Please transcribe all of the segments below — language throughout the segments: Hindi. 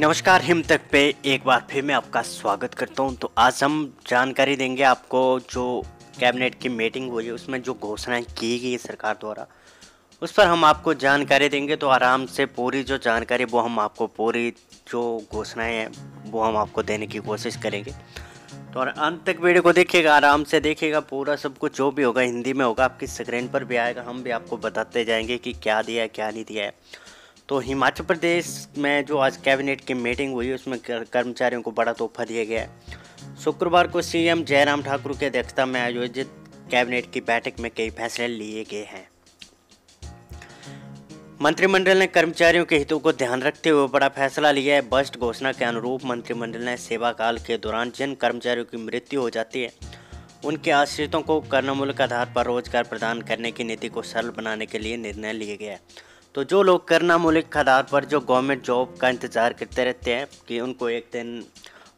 नमस्कार। हिम तक पे एक बार फिर मैं आपका स्वागत करता हूं। तो आज हम जानकारी देंगे आपको जो कैबिनेट की मीटिंग हुई है उसमें जो घोषणाएं की गई है सरकार द्वारा, उस पर हम आपको जानकारी देंगे। तो आराम से पूरी जो जानकारी वो हम आपको पूरी जो घोषणाएं हैं वो हम आपको देने की कोशिश करेंगे। तो और अंत तक वीडियो को देखिएगा, आराम से देखिएगा। पूरा सब कुछ जो भी होगा हिंदी में होगा, आपकी स्क्रीन पर भी आएगा। हम भी आपको बताते जाएंगे कि क्या दिया है क्या नहीं दिया है। तो हिमाचल प्रदेश में जो आज कैबिनेट की मीटिंग हुई उसमें कर्मचारियों को बड़ा तोहफा दिया गया है। शुक्रवार को सीएम जयराम ठाकुर की अध्यक्षता में आयोजित कैबिनेट की बैठक में कई फैसले लिए गए हैं। मंत्रिमंडल ने कर्मचारियों के हितों को ध्यान रखते हुए बड़ा फैसला लिया है। बजट घोषणा के अनुरूप मंत्रिमंडल ने सेवा काल के दौरान जिन कर्मचारियों की मृत्यु हो जाती है उनके आश्रितों को कर्णमूलक आधार पर रोजगार प्रदान करने की नीति को सरल बनाने के लिए निर्णय लिए गया है। तो जो लोग कर्णमूलक आधार पर जो गवर्नमेंट जॉब का इंतज़ार करते रहते हैं कि उनको एक दिन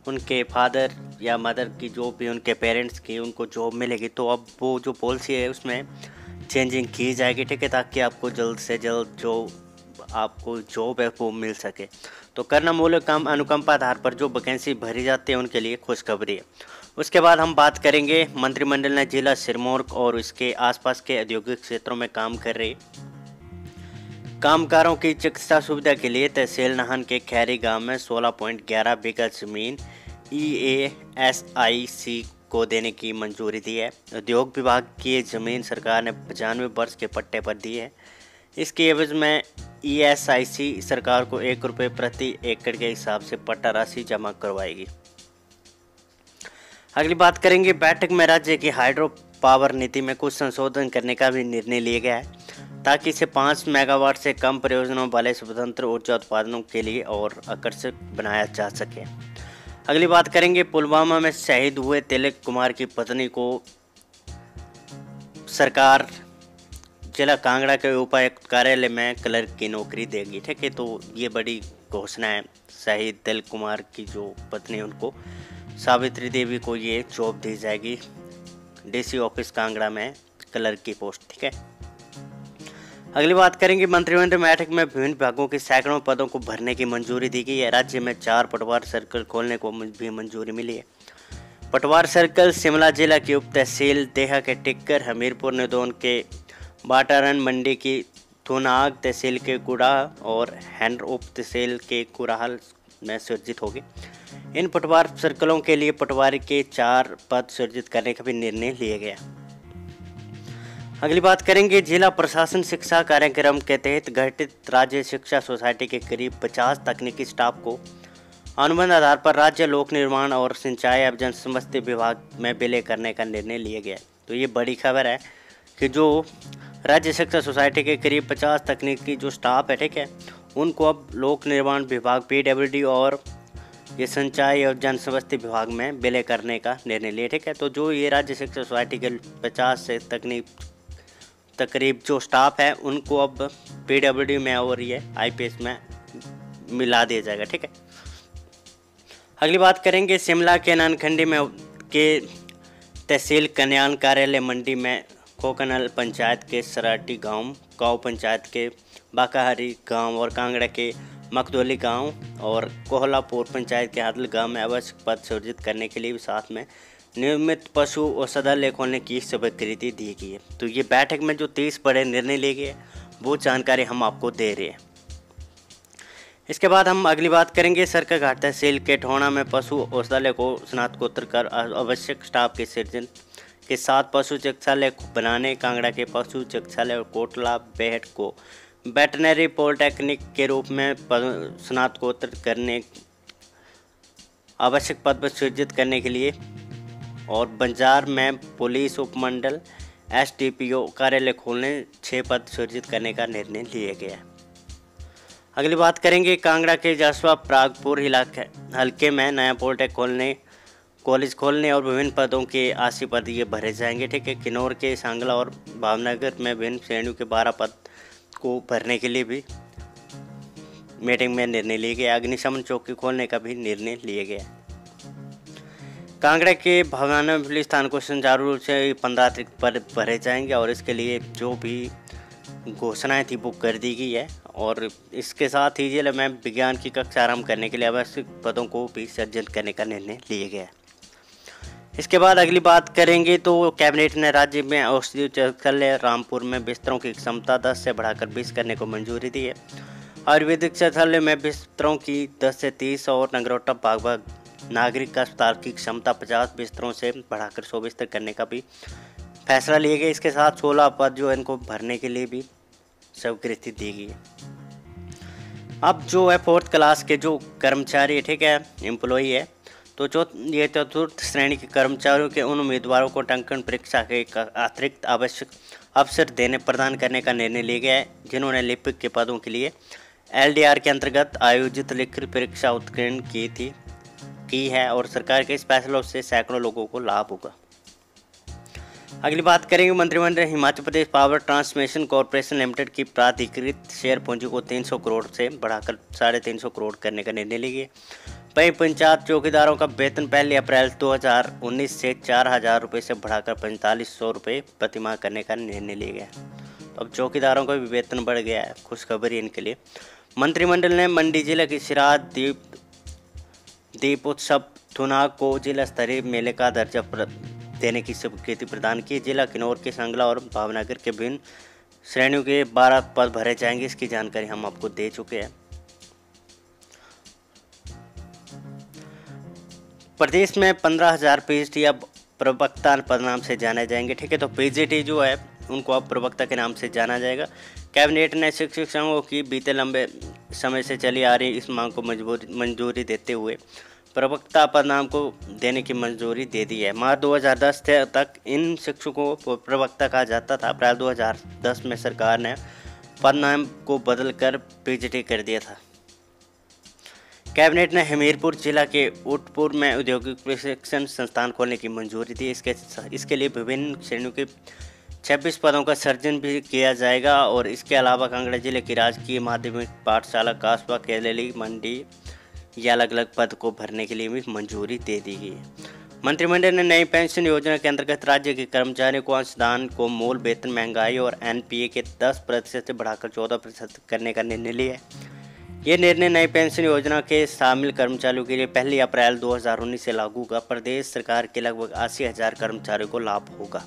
उनके फादर या मदर की जो भी उनके पेरेंट्स की उनको जॉब मिलेगी, तो अब वो जो पॉलिसी है उसमें चेंजिंग की जाएगी, ठीक है, ताकि आपको जल्द से जल्द जो आपको जॉब है वो मिल सके। तो कर्णमूलक काम अनुकंपा आधार पर जो वैकेंसी भरी जाती है उनके लिए खुशखबरी है। उसके बाद हम बात करेंगे मंत्रिमंडल ने जिला सिरमौर और इसके आसपास के औद्योगिक क्षेत्रों में काम कर रहे कामगारों की चिकित्सा सुविधा के लिए तहसील नाहन के खैरी गांव में 16.11 बीघा जमीन EASIC को देने की मंजूरी दी है। उद्योग विभाग की ये जमीन सरकार ने 95 वर्ष के पट्टे पर दी है। इसके एवज में EASIC सरकार को ₹1 प्रति एकड़ के हिसाब से पट्टा राशि जमा करवाएगी। अगली बात करेंगे, बैठक में राज्य की हाइड्रो पावर नीति में कुछ संशोधन करने का भी निर्णय लिया गया है ताकि इसे 5 मेगावाट से कम प्रयोजनों वाले स्वतंत्र ऊर्जा उत्पादनों के लिए और आकर्षक बनाया जा सके। अगली बात करेंगे, पुलवामा में शहीद हुए तिलक कुमार की पत्नी को सरकार जिला कांगड़ा के उपायुक्त कार्यालय में क्लर्क की नौकरी देगी, ठीक है। तो ये बड़ी घोषणा है। शहीद तिलक कुमार की जो पत्नी उनको सावित्री देवी को ये जॉब दी जाएगी DC ऑफिस कांगड़ा में क्लर्क की पोस्ट, ठीक है। अगली बात करेंगे, मंत्रिमंडल बैठक में विभिन्न विभागों के सैकड़ों पदों को भरने की मंजूरी दी गई है। राज्य में 4 पटवार सर्कल खोलने को भी मंजूरी मिली है। पटवार सर्कल शिमला जिला की उप तहसील देहा के टिक्कर, हमीरपुर निदौन के बाटारन, मंडी की थुनाग तहसील के गुड़ा और हैंड उप तहसील के कुराहल में सृजित होगी। इन पटवार सर्कलों के लिए पटवारी के 4 पद सृजित करने का भी निर्णय लिया गया। अगली बात करेंगे, जिला प्रशासन शिक्षा कार्यक्रम के तहत गठित राज्य शिक्षा सोसाइटी के करीब 50 तकनीकी स्टाफ को अनुबंध आधार पर राज्य लोक निर्माण और सिंचाई एवं जनसंबंधी विभाग में विलय करने का निर्णय लिया गया। तो ये बड़ी खबर है कि जो राज्य शिक्षा सोसाइटी के करीब 50 तकनीकी जो स्टाफ है, ठीक है, उनको अब लोक निर्माण विभाग PWD और ये सिंचाई और जनसंबंधी विभाग में विलय करने का निर्णय लिया, ठीक है। तो जो ये राज्य शिक्षा सोसाइटी के 50 से तकरीब जो स्टाफ है उनको अब PWD में और ये IPS में मिला दिया जाएगा, ठीक है। अगली बात करेंगे, शिमला के नानखंडी में के तहसील कल्याण कार्यालय मंडी में कोकनल पंचायत के सराटी गांव पंचायत के बाकाहारी गांव और कांगड़ा के मकदोली गांव और कोहलापुर पंचायत के हादल गांव में आवश्यक पद सृजित करने के लिए साथ में नियमित पशु औषधालय खोलने की स्वीकृति दी गई है। तो ये बैठक में जो 30 बड़े निर्णय लिए गए वो जानकारी हम आपको दे रहे हैं। इसके बाद हम अगली बात करेंगे, सरकाघाट तहसील के ठोणा में पशु औषधालय को स्नातकोत्तर कर आवश्यक स्टाफ के सृजन के साथ पशु चिकित्सालय बनाने, कांगड़ा के पशु चिकित्सालय और कोटला बेहट को वेटनरी पॉलिटेक्निक के रूप में स्नातकोत्तर करने आवश्यक पद सृजित करने के लिए और बंजार में पुलिस उपमंडल SDPO कार्यालय खोलने 6 पद सृजित करने का निर्णय लिया गया। अगली बात करेंगे, कांगड़ा के जसवा प्रागपुर हल्के में नया पॉलिटेक्निक कॉलेज खोलने और विभिन्न पदों के 80 पद ये भरे जाएंगे, ठीक है। किन्नौर के सांगला और भावनगर में विभिन्न श्रेणियों के 12 पद को भरने के लिए भी मीटिंग में निर्णय लिया गया। अग्निशमन चौकी खोलने का भी निर्णय लिया गया। कांगड़ा के भवाना पुलिस थाना को सुचारू रूप से 15 अतिरिक्त पद भरे जाएंगे और इसके लिए जो भी घोषणाएं थी वो कर दी गई है और इसके साथ ही जिले में विज्ञान की कक्षा आरंभ करने के लिए आवश्यक पदों को भी सृजन करने का निर्णय लिया गया है। इसके बाद अगली बात करेंगे तो कैबिनेट ने राज्य में औषधि चिकित्सालय रामपुर में बिस्तरों की क्षमता 10 से बढ़ाकर 20 करने को मंजूरी दी है। आयुर्वेदिक चिकित्सालय में बिस्तरों की 10 से 30 और नगरोटा बागबाग नागरिक अस्पताल की क्षमता 50 बिस्तरों से बढ़ाकर 100 बिस्तर करने का भी फैसला लिया गया। इसके साथ 16 पद जो है इनको भरने के लिए भी स्वीकृति दी गई है। अब जो है 4th क्लास के जो कर्मचारी ठीक है एम्प्लॉई है तो ये चतुर्थ श्रेणी के कर्मचारियों के उन उम्मीदवारों को टंकन परीक्षा के अतिरिक्त आवश्यक अवसर प्रदान करने का निर्णय लिया गया है जिन्होंने लिपिक के पदों के लिए LDR के अंतर्गत आयोजित लिखित परीक्षा उत्तीर्ण की है और सरकार के इस फैसलों से सैकड़ों लोगों को लाभ होगा। अगली बात करेंगे मंत्रिमंडल Himachal Pradesh power transmission corporation limited की प्राधिकृत शेयर पूंजी को 300 करोड़ से बढ़ाकर 350 करोड़ करने का निर्णय लिया। वहीं पंचायत चौकीदारों का वेतन 1 अप्रैल 2019 से 4,000 रुपये से बढ़ाकर 4500 रुपये प्रतिमाह करने का निर्णय लिया गया। तो अब चौकीदारों का भी वेतन बढ़ गया है, खुशखबरी इनके लिए। मंत्रिमंडल ने मंडी जिले की सिराज दीपोत्सव थुनाग को जिला स्तरीय मेले का दर्जा देने की स्वीकृति प्रदान की। जिला किन्नौर के सांगला और भावनगर के विभिन्न श्रेणियों के 12 पद भरे जाएंगे, इसकी जानकारी हम आपको दे चुके हैं। प्रदेश में 15,000 PGT अब प्रवक्ता पद नाम से जाने जाएंगे ठीक है। तो PGT जो है उनको अब प्रवक्ता के नाम से जाना जाएगा। कैबिनेट ने शिक्षक संघों की बीते लंबे समय से चली आ रही इस मांग को मंजूरी देते हुए प्रवक्ता पद नाम को देने की मंजूरी दे दी है। मार्च 2010 तक इन शिक्षकों को प्रवक्ता कहा जाता था। अप्रैल 2010 में सरकार ने पद नाम को बदलकर PGT कर दिया था। कैबिनेट ने हमीरपुर जिला के ऊटपुर में औद्योगिक प्रशिक्षण संस्थान खोलने की मंजूरी दी। इसके लिए विभिन्न श्रेणियों के 26 पदों का सृजन भी किया जाएगा और इसके अलावा कांगड़ा जिले की राजकीय माध्यमिक पाठशाला कासबा केलेली मंडी या अलग अलग पद को भरने के लिए भी मंजूरी दे दी गई है। मंत्रिमंडल ने नई पेंशन योजना के अंतर्गत राज्य के कर्मचारियों को अंशदान को मूल वेतन महंगाई और NPA के 10% से बढ़ाकर 14% करने का निर्णय लिया है। ये निर्णय नई पेंशन योजना के शामिल कर्मचारियों के लिए 1 अप्रैल 2019 से लागू होगा। प्रदेश सरकार के लगभग 80,000 कर्मचारियों को लाभ होगा।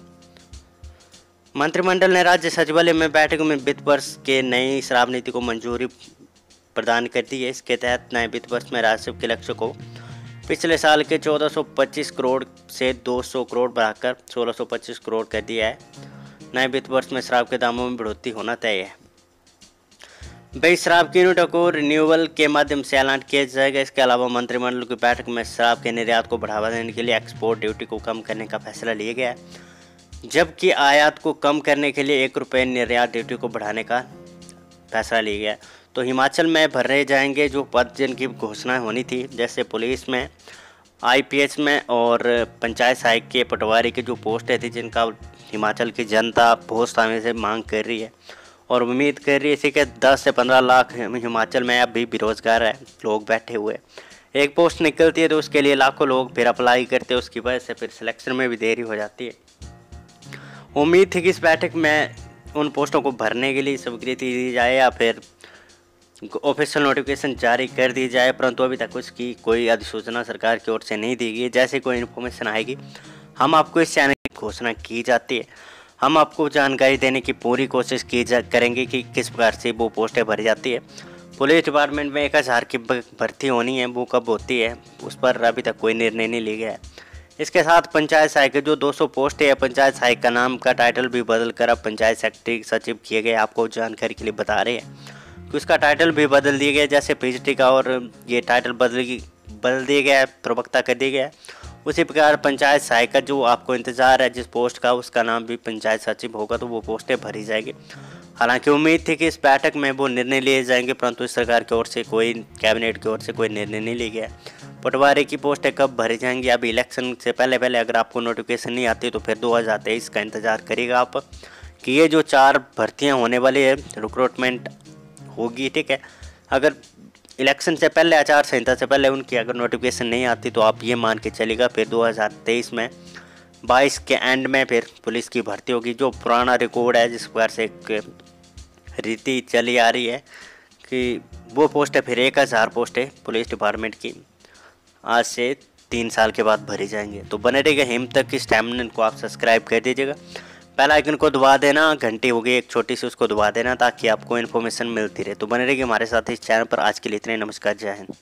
मंत्रिमंडल ने राज्य सचिवालय में बैठक में वित्त वर्ष के नई श्राप नीति को मंजूरी प्रदान कर दी है। इसके तहत नए वित्त वर्ष में राजस्व के लक्ष्य को पिछले साल के 1425 करोड़ से 200 करोड़ बढ़ाकर 1625 करोड़ कर दिया है। नए वित्त वर्ष में शराब के दामों में बढ़ोतरी होना तय है। वही शराब की यूनिटों को रिन्यूअल के माध्यम से ऐलान किया जाएगा। इसके अलावा मंत्रिमंडल की बैठक में शराब के निर्यात को बढ़ावा देने के लिए एक्सपोर्ट ड्यूटी को कम करने का फैसला लिया गया है, जबकि आयात को कम करने के लिए 1 रुपये निर्यात ड्यूटी को बढ़ाने का फैसला लिया गया। तो हिमाचल में भरे जाएंगे जो पद जिनकी घोषणा होनी थी, जैसे पुलिस में, IPS में और पंचायत सहायक के पटवारी की जो पोस्टें थी जिनका हिमाचल की जनता बहुत समय से मांग कर रही है और उम्मीद कर रही है। इसी के 10 से 15 लाख हिमाचल में अभी बेरोजगार है लोग बैठे हुए। एक पोस्ट निकलती है तो उसके लिए लाखों लोग फिर अप्लाई करते हैं, उसकी वजह से फिर सिलेक्शन में भी देरी हो जाती है। उम्मीद थी कि इस बैठक में उन पोस्टों को भरने के लिए स्वीकृति दी जाए या फिर ऑफिशियल नोटिफिकेशन जारी कर दी जाए, परंतु अभी तक उसकी कोई अधिसूचना सरकार की ओर से नहीं दी गई। जैसे कोई इन्फॉर्मेशन आएगी हम आपको इस चैनल की घोषणा की जाती है, हम आपको जानकारी देने की पूरी कोशिश करेंगे कि किस प्रकार से वो पोस्टें भरी जाती है। पुलिस डिपार्टमेंट में 1000 की भर्ती होनी है, वो कब होती है उस पर अभी तक कोई निर्णय नहीं लिया गया है। इसके साथ पंचायत सहायक जो 200 पोस्ट है, पंचायत सहायक का नाम का टाइटल भी बदल कर अब पंचायत सेक्रेटरी सचिव किए गए। आपको जानकारी के लिए बता रहे हैं कि उसका टाइटल भी बदल दिया गया, जैसे PGT का और ये टाइटल बदल दिया गया है, प्रवक्ता कर दिया गया है। उसी प्रकार पंचायत सहायक का जो आपको इंतजार है जिस पोस्ट का, उसका नाम भी पंचायत सचिव होगा, तो वो पोस्टें भरी जाएगी। हालांकि उम्मीद थी कि इस बैठक में वो निर्णय लिए जाएंगे, परंतु इस सरकार की ओर से कोई, कैबिनेट की ओर से कोई निर्णय नहीं लिया गया। पटवारी की पोस्टें कब भरी जाएंगी, अभी इलेक्शन से पहले अगर आपको नोटिफिकेशन नहीं आती तो फिर 2023 का इंतज़ार करिएगा आप कि ये जो 4 भर्तियाँ होने वाली है, रिक्रूटमेंट होगी, ठीक है। अगर इलेक्शन से पहले, आचार संहिता से पहले उनकी अगर नोटिफिकेशन नहीं आती तो आप ये मान के चलेगा फिर 2023 में 22 के एंड में फिर पुलिस की भर्ती होगी। जो पुराना रिकॉर्ड है, जिस प्रकार से एक रीति चली आ रही है कि वो पोस्ट है फिर 1000 पोस्ट है पुलिस डिपार्टमेंट की, आज से 3 साल के बाद भरी जाएंगे। तो बने रहिएगा हिम तक की चैनल को आप सब्सक्राइब कर दीजिएगा, बेल आइकन को दबा देना, घंटी होगी एक छोटी सी उसको दबा देना ताकि आपको इन्फॉर्मेशन मिलती रहे। तो बने रहिएगा हमारे साथ इस चैनल पर। आज के लिए इतने, नमस्कार, जय हिंद।